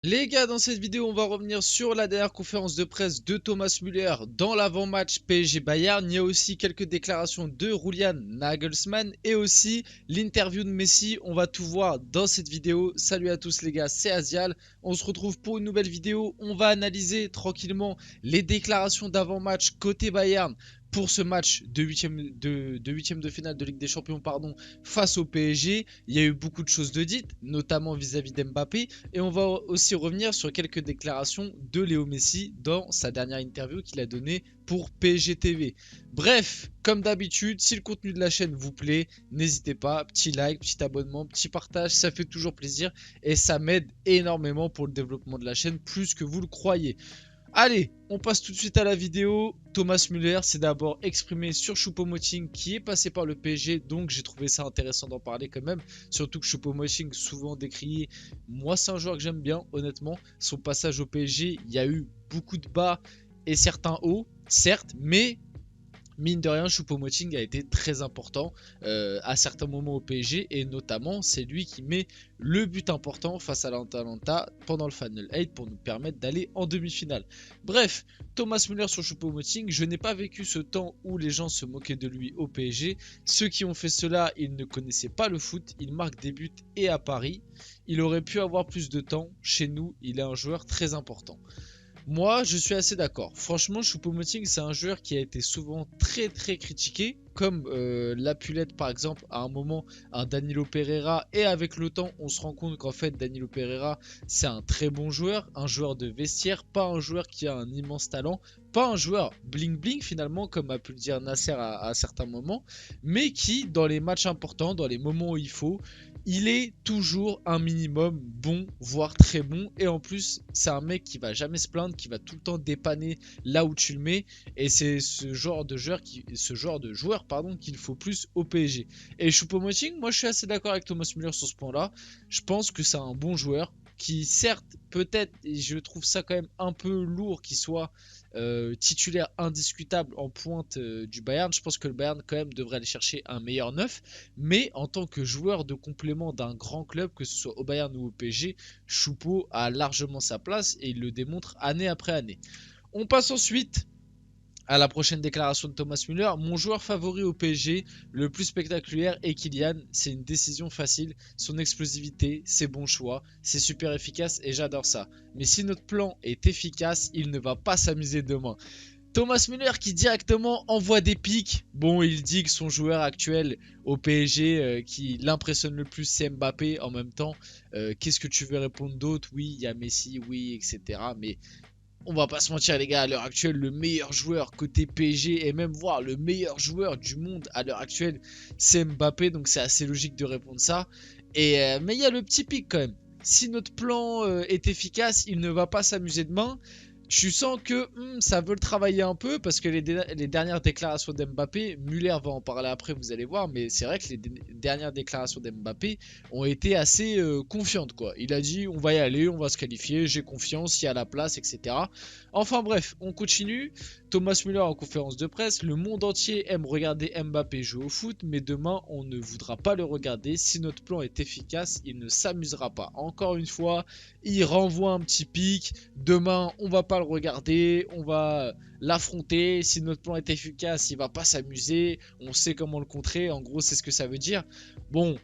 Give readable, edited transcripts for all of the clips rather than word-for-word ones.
Les gars, dans cette vidéo, on va revenir sur la dernière conférence de presse de Thomas Müller dans l'avant-match PSG Bayern. Il y a aussi quelques déclarations de Julian Nagelsmann et aussi l'interview de Messi. On va tout voir dans cette vidéo. Salut à tous les gars, c'est Asial. On se retrouve pour une nouvelle vidéo. On va analyser tranquillement les déclarations d'avant-match côté Bayern pour ce match de huitième de finale de Ligue des Champions face au PSG. Il y a eu beaucoup de choses de dites, notamment vis-à-vis d'Mbappé. Et on va aussi revenir sur quelques déclarations de Léo Messi dans sa dernière interview qu'il a donnée pour PSG TV. Bref, comme d'habitude, si le contenu de la chaîne vous plaît, n'hésitez pas, petit like, petit abonnement, petit partage, ça fait toujours plaisir et ça m'aide énormément pour le développement de la chaîne, plus que vous le croyez. Allez, on passe tout de suite à la vidéo. Thomas Müller s'est d'abord exprimé sur Choupo-Moting qui est passé par le PSG, donc j'ai trouvé ça intéressant d'en parler quand même. Surtout que Choupo-Moting, souvent décrié, moi c'est un joueur que j'aime bien, honnêtement. Son passage au PSG, il y a eu beaucoup de bas et certains hauts, certes, mais mine de rien, Choupo-Moting a été très important à certains moments au PSG et notamment c'est lui qui met le but important face à l'Atalanta pendant le Final 8 pour nous permettre d'aller en demi-finale. Bref, Thomas Müller sur Choupo-Moting, je n'ai pas vécu ce temps où les gens se moquaient de lui au PSG. Ceux qui ont fait cela, ils ne connaissaient pas le foot, il marque des buts et à Paris. Il aurait pu avoir plus de temps, chez nous il est un joueur très important. Moi, je suis assez d'accord. Franchement, Choupo-Moting, c'est un joueur qui a été souvent très critiqué, comme la Pulette par exemple, à un moment, un Danilo Pereira. Et avec le temps, on se rend compte qu'en fait, Danilo Pereira, c'est un très bon joueur, un joueur de vestiaire, pas un joueur qui a un immense talent, pas un joueur bling bling finalement, comme a pu le dire Nasser à certains moments, mais qui, dans les matchs importants, dans les moments où il faut, il est toujours un minimum bon, voire très bon. Et en plus, c'est un mec qui va jamais se plaindre, qui va tout le temps dépanner là où tu le mets. Et c'est ce genre de joueur, qu'il faut plus au PSG. Et Choupo-Moting, moi je suis assez d'accord avec Thomas Müller sur ce point-là. Je pense que c'est un bon joueur qui certes peut-être, et je trouve ça quand même un peu lourd qu'il soit titulaire indiscutable en pointe du Bayern. Je pense que le Bayern quand même devrait aller chercher un meilleur neuf. Mais en tant que joueur de complément d'un grand club, que ce soit au Bayern ou au PSG, Choupo a largement sa place et il le démontre année après année. On passe ensuite à la prochaine déclaration de Thomas Müller. Mon joueur favori au PSG, le plus spectaculaire est Kylian. C'est une décision facile. Son explosivité, ses bons choix, c'est super efficace et j'adore ça. Mais si notre plan est efficace, il ne va pas s'amuser demain. Thomas Müller qui directement envoie des pics. Bon, il dit que son joueur actuel au PSG qui l'impressionne le plus, c'est Mbappé. En même temps, qu'est-ce que tu veux répondre d'autre? Oui, il y a Messi, oui, etc. Mais on va pas se mentir les gars, à l'heure actuelle, le meilleur joueur côté PSG et même voir le meilleur joueur du monde à l'heure actuelle, c'est Mbappé. Donc c'est assez logique de répondre ça. Mais il y a le petit pic quand même. Si notre plan est efficace, il ne va pas s'amuser demain. Tu sens que ça veut le travailler un peu parce que les dernières déclarations d'Mbappé, Muller va en parler après, vous allez voir, mais c'est vrai que les dernières déclarations d'Mbappé ont été assez confiantes quoi. Il a dit on va y aller, on va se qualifier, j'ai confiance, il y a la place, etc. Enfin bref, on continue. Thomas Müller en conférence de presse, le monde entier aime regarder Mbappé jouer au foot, mais demain on ne voudra pas le regarder. Si notre plan est efficace, il ne s'amusera pas. Encore une fois, il renvoie un petit pic. Demain, on va pas le regarder, on va l'affronter. Si notre plan est efficace, il va pas s'amuser. On sait comment le contrer. En gros, c'est ce que ça veut dire. Bon,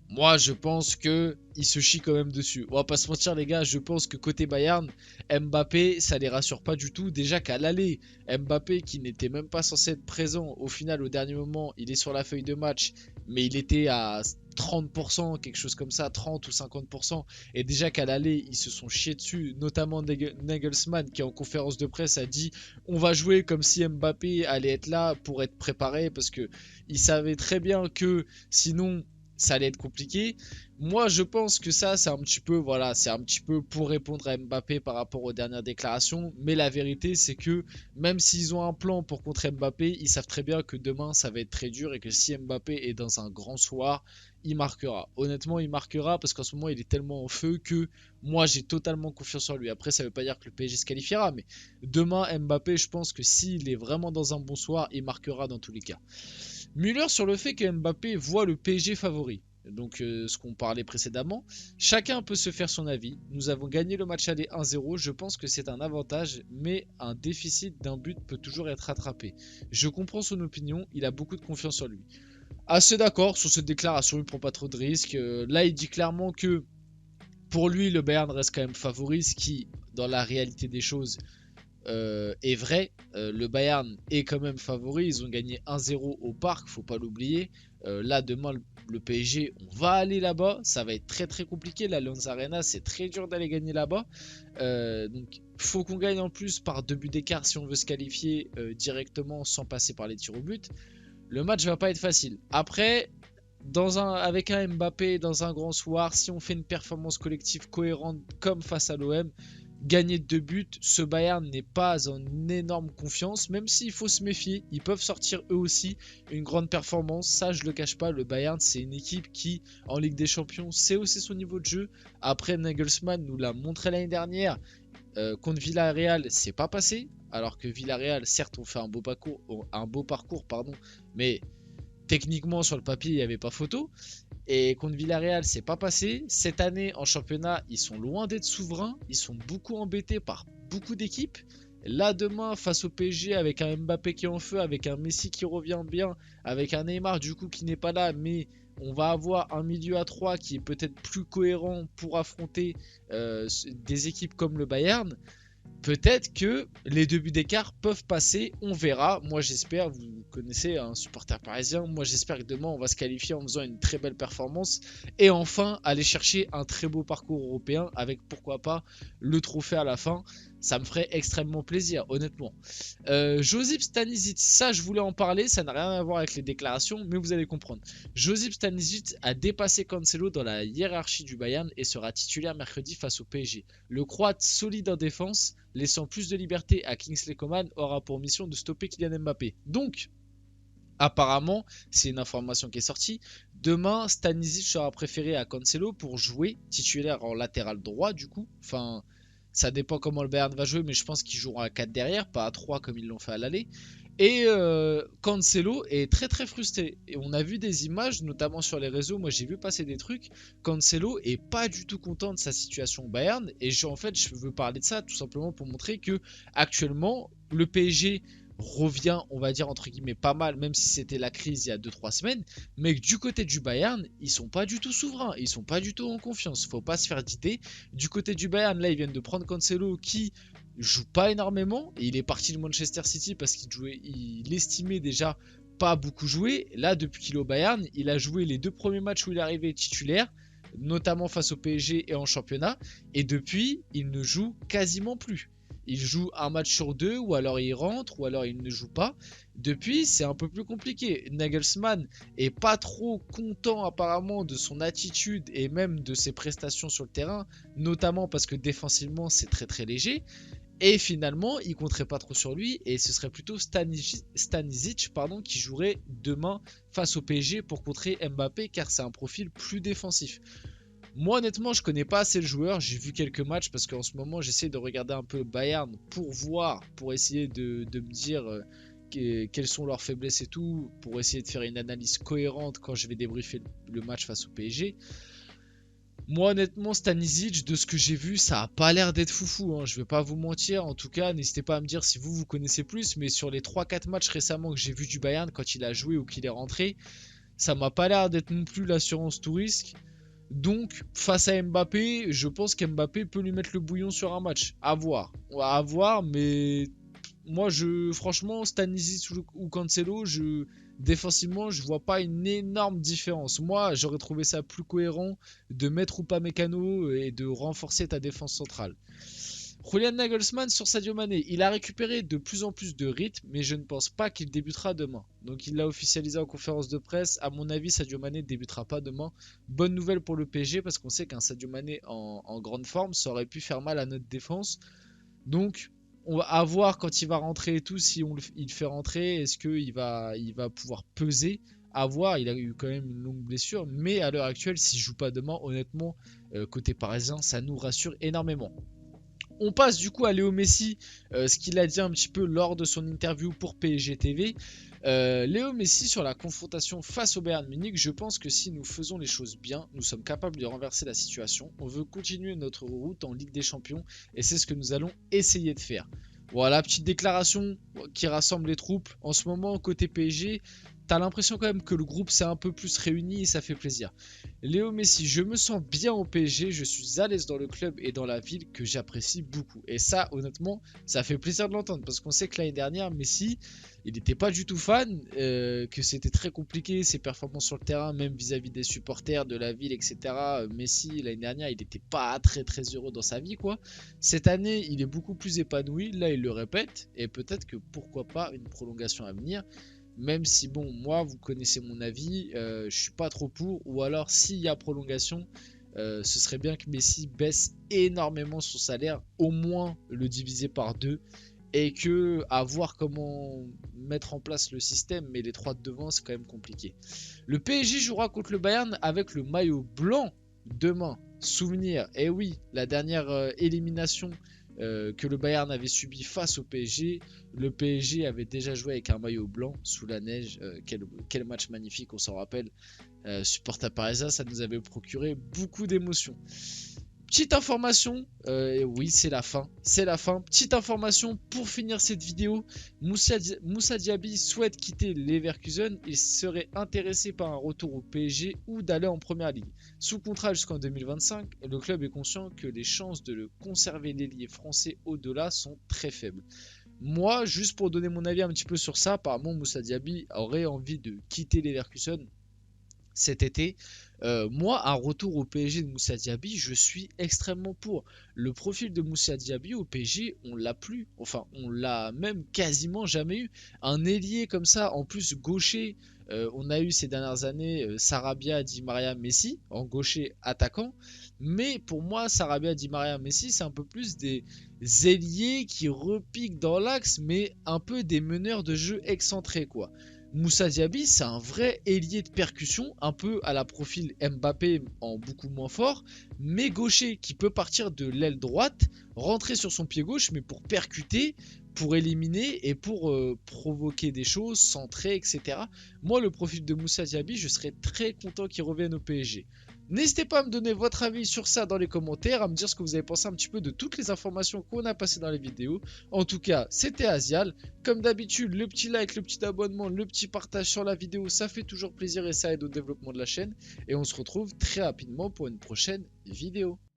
moi, je pense que il se chie quand même dessus. On va pas se mentir, les gars. Je pense que côté Bayern, Mbappé, ça les rassure pas du tout. Déjà qu'à l'aller, Mbappé, qui n'était même pas censé être présent, au final, au dernier moment, il est sur la feuille de match, mais il était à 30%, quelque chose comme ça, 30 ou 50%. Et déjà qu'à l'aller, ils se sont chiés dessus, notamment Nagelsmann, qui en conférence de presse a dit on va jouer comme si Mbappé allait être là pour être préparé, parce que il savait très bien que sinon ça allait être compliqué. Moi, je pense que ça, c'est un petit peu, voilà, c'est un petit peu pour répondre à Mbappé par rapport aux dernières déclarations. Mais la vérité, c'est que même s'ils ont un plan pour contrer Mbappé, ils savent très bien que demain, ça va être très dur et que si Mbappé est dans un grand soir, il marquera. Honnêtement, il marquera parce qu'en ce moment, il est tellement en feu que moi, j'ai totalement confiance en lui. Après, ça veut pas dire que le PSG se qualifiera, mais demain, Mbappé, je pense que s'il est vraiment dans un bon soir, il marquera dans tous les cas. Müller sur le fait que Mbappé voit le PSG favori. donc ce qu'on parlait précédemment. Chacun peut se faire son avis. Nous avons gagné le match aller 1-0. Je pense que c'est un avantage, mais un déficit d'un but peut toujours être rattrapé. Je comprends son opinion, il a beaucoup de confiance en lui. Assez d'accord sur cette déclaration, il prend pas trop de risques. Là, il dit clairement que pour lui, le Bayern reste quand même favori, ce qui, dans la réalité des choses, est vrai. Le Bayern est quand même favori. Ils ont gagné 1-0 au Parc, faut pas l'oublier. Là, demain, le PSG, on va aller là-bas. Ça va être très très compliqué. La Allianz Arena, c'est très dur d'aller gagner là-bas. Donc, faut qu'on gagne en plus par 2 buts d'écart si on veut se qualifier directement sans passer par les tirs au but. Le match va pas être facile. Après, avec un Mbappé dans un grand soir, si on fait une performance collective cohérente comme face à l'OM, gagner 2 buts, ce Bayern n'est pas en énorme confiance, même s'il faut se méfier, ils peuvent sortir eux aussi une grande performance, ça je le cache pas, le Bayern c'est une équipe qui en Ligue des Champions sait aussi son niveau de jeu. Après Nagelsmann nous l'a montré l'année dernière, contre Villarreal c'est pas passé, alors que Villarreal certes ont fait un beau parcours pardon, mais techniquement sur le papier il n'y avait pas photo. Et contre Villarreal, c'est pas passé. Cette année en championnat, ils sont loin d'être souverains. Ils sont beaucoup embêtés par beaucoup d'équipes. Là, demain, face au PSG, avec un Mbappé qui est en feu, avec un Messi qui revient bien, avec un Neymar du coup qui n'est pas là, mais on va avoir un milieu à 3 qui est peut-être plus cohérent pour affronter des équipes comme le Bayern. Peut-être que les 2 buts d'écart peuvent passer, on verra. Moi j'espère, vous connaissez un supporter parisien, moi j'espère que demain on va se qualifier en faisant une très belle performance et enfin aller chercher un très beau parcours européen avec pourquoi pas le trophée à la fin. Ça me ferait extrêmement plaisir, honnêtement. Josip Stanisic, ça je voulais en parler, ça n'a rien à voir avec les déclarations, mais vous allez comprendre. Josip Stanisic a dépassé Cancelo dans la hiérarchie du Bayern et sera titulaire mercredi face au PSG. Le Croate solide en défense, laissant plus de liberté à Kingsley Coman, aura pour mission de stopper Kylian Mbappé. Donc, apparemment, c'est une information qui est sortie. Demain, Stanisic sera préféré à Cancelo pour jouer titulaire en latéral droit, du coup. Enfin, ça dépend comment le Bayern va jouer, mais je pense qu'ils joueront à 4 derrière, pas à 3 comme ils l'ont fait à l'aller. Et Cancelo est très très frustré. Et on a vu des images, notamment sur les réseaux. Moi j'ai vu passer des trucs. Cancelo est pas du tout content de sa situation au Bayern. Et en fait, je veux parler de ça tout simplement pour montrer que actuellement, le PSG revient, on va dire entre guillemets, pas mal, même si c'était la crise il y a 2-3 semaines. Mais que du côté du Bayern, ils sont pas du tout souverains. Ils sont pas du tout en confiance. Faut pas se faire d'idées. Du côté du Bayern, là, ils viennent de prendre Cancelo qui joue pas énormément et il est parti de Manchester City parce il estimait déjà pas beaucoup jouer. Là, depuis qu'il est au Bayern, il a joué les 2 premiers matchs où il est arrivé titulaire, notamment face au PSG et en championnat. Et depuis, il ne joue quasiment plus. Il joue un match sur 2, ou alors il rentre, ou alors il ne joue pas. Depuis, c'est un peu plus compliqué. Nagelsmann est pas trop content apparemment de son attitude et même de ses prestations sur le terrain, notamment parce que défensivement c'est très très léger. Et finalement, il compterait pas trop sur lui et ce serait plutôt Stanisic qui jouerait demain face au PSG pour contrer Mbappé car c'est un profil plus défensif. Moi honnêtement, je connais pas assez le joueur, j'ai vu quelques matchs parce qu'en ce moment, j'essaie de regarder un peu le Bayern pour voir, pour essayer de me dire quelles sont leurs faiblesses et tout, pour essayer de faire une analyse cohérente quand je vais débriefer le match face au PSG. Moi honnêtement Stanisic, de ce que j'ai vu, ça a pas l'air d'être foufou, hein. Je vais pas vous mentir, en tout cas n'hésitez pas à me dire si vous connaissez plus, mais sur les 3-4 matchs récemment que j'ai vu du Bayern quand il a joué ou qu'il est rentré, ça m'a pas l'air d'être non plus l'assurance tout risque. Donc face à Mbappé, je pense qu'Mbappé peut lui mettre le bouillon sur un match, à voir. À voir, mais moi franchement Stanisic ou Cancelo, défensivement je vois pas une énorme différence. Moi j'aurais trouvé ça plus cohérent de mettre Upamecano et de renforcer ta défense centrale. Julian Nagelsmann sur Sadio Mané, il a récupéré de plus en plus de rythme, mais je ne pense pas qu'il débutera demain. Donc il l'a officialisé en conférence de presse. À mon avis, Sadio Mané ne débutera pas demain. Bonne nouvelle pour le PSG parce qu'on sait qu'un Sadio Mané en grande forme, ça aurait pu faire mal à notre défense. Donc on va voir quand il va rentrer et tout, si il fait rentrer, est-ce qu'il va pouvoir peser. À voir, il a eu quand même une longue blessure, mais à l'heure actuelle, s'il joue pas demain, honnêtement, côté parisien, ça nous rassure énormément. On passe du coup à Léo Messi, ce qu'il a dit un petit peu lors de son interview pour PSG TV. Léo Messi sur la confrontation face au Bayern Munich, je pense que si nous faisons les choses bien, nous sommes capables de renverser la situation. On veut continuer notre route en Ligue des Champions et c'est ce que nous allons essayer de faire. Voilà, petite déclaration qui rassemble les troupes. En ce moment, côté PSG, t'as l'impression quand même que le groupe s'est un peu plus réuni et ça fait plaisir. Léo Messi, je me sens bien au PSG, je suis à l'aise dans le club et dans la ville que j'apprécie beaucoup. Et ça, honnêtement, ça fait plaisir de l'entendre parce qu'on sait que l'année dernière, Messi, il n'était pas du tout fan, que c'était très compliqué ses performances sur le terrain, même vis-à-vis des supporters, de la ville, etc. Messi, l'année dernière, il n'était pas très très heureux dans sa vie, quoi. Cette année, il est beaucoup plus épanoui, là, il le répète, et peut-être que pourquoi pas une prolongation à venir. Même si, bon, moi, vous connaissez mon avis, je suis pas trop pour. Ou alors, s'il y a prolongation, ce serait bien que Messi baisse énormément son salaire, au moins le diviser par deux. Et que à voir comment mettre en place le système, mais les trois de devant, c'est quand même compliqué. Le PSG jouera contre le Bayern avec le maillot blanc demain. Souvenir, et oui, la dernière élimination que le Bayern avait subi face au PSG. Le PSG avait déjà joué avec un maillot blanc sous la neige. Quel match magnifique, on s'en rappelle. Supporter parisien, ça nous avait procuré beaucoup d'émotions. Petite information, oui c'est la fin, c'est la fin. Petite information pour finir cette vidéo, Moussa Diaby souhaite quitter Leverkusen. Il serait intéressé par un retour au PSG ou d'aller en première ligue. Sous contrat jusqu'en 2025, le club est conscient que les chances de le conserver l'ailier français au-delà sont très faibles. Moi, juste pour donner mon avis un petit peu sur ça, apparemment Moussa Diaby aurait envie de quitter Leverkusen cet été. Moi, un retour au PSG de Moussa Diaby, je suis extrêmement pour. Le profil de Moussa Diaby au PSG, on l'a plus. Enfin, on l'a même quasiment jamais eu. Un ailier comme ça, en plus gaucher, on a eu ces dernières années Sarabia, Di Maria, Messi, en gaucher attaquant. Mais pour moi, Sarabia, Di Maria, Messi, c'est un peu plus des ailiers qui repiquent dans l'axe, mais un peu des meneurs de jeu excentrés, quoi. Moussa Diaby, c'est un vrai ailier de percussion, un peu à la profil Mbappé en beaucoup moins fort, mais gaucher qui peut partir de l'aile droite, rentrer sur son pied gauche, mais pour percuter, pour éliminer et pour provoquer des choses, centrer, etc. Moi, le profil de Moussa Diaby, je serais très content qu'il revienne au PSG. N'hésitez pas à me donner votre avis sur ça dans les commentaires, à me dire ce que vous avez pensé un petit peu de toutes les informations qu'on a passées dans les vidéos. En tout cas, c'était Asial. Comme d'habitude, le petit like, le petit abonnement, le petit partage sur la vidéo, ça fait toujours plaisir et ça aide au développement de la chaîne. Et on se retrouve très rapidement pour une prochaine vidéo.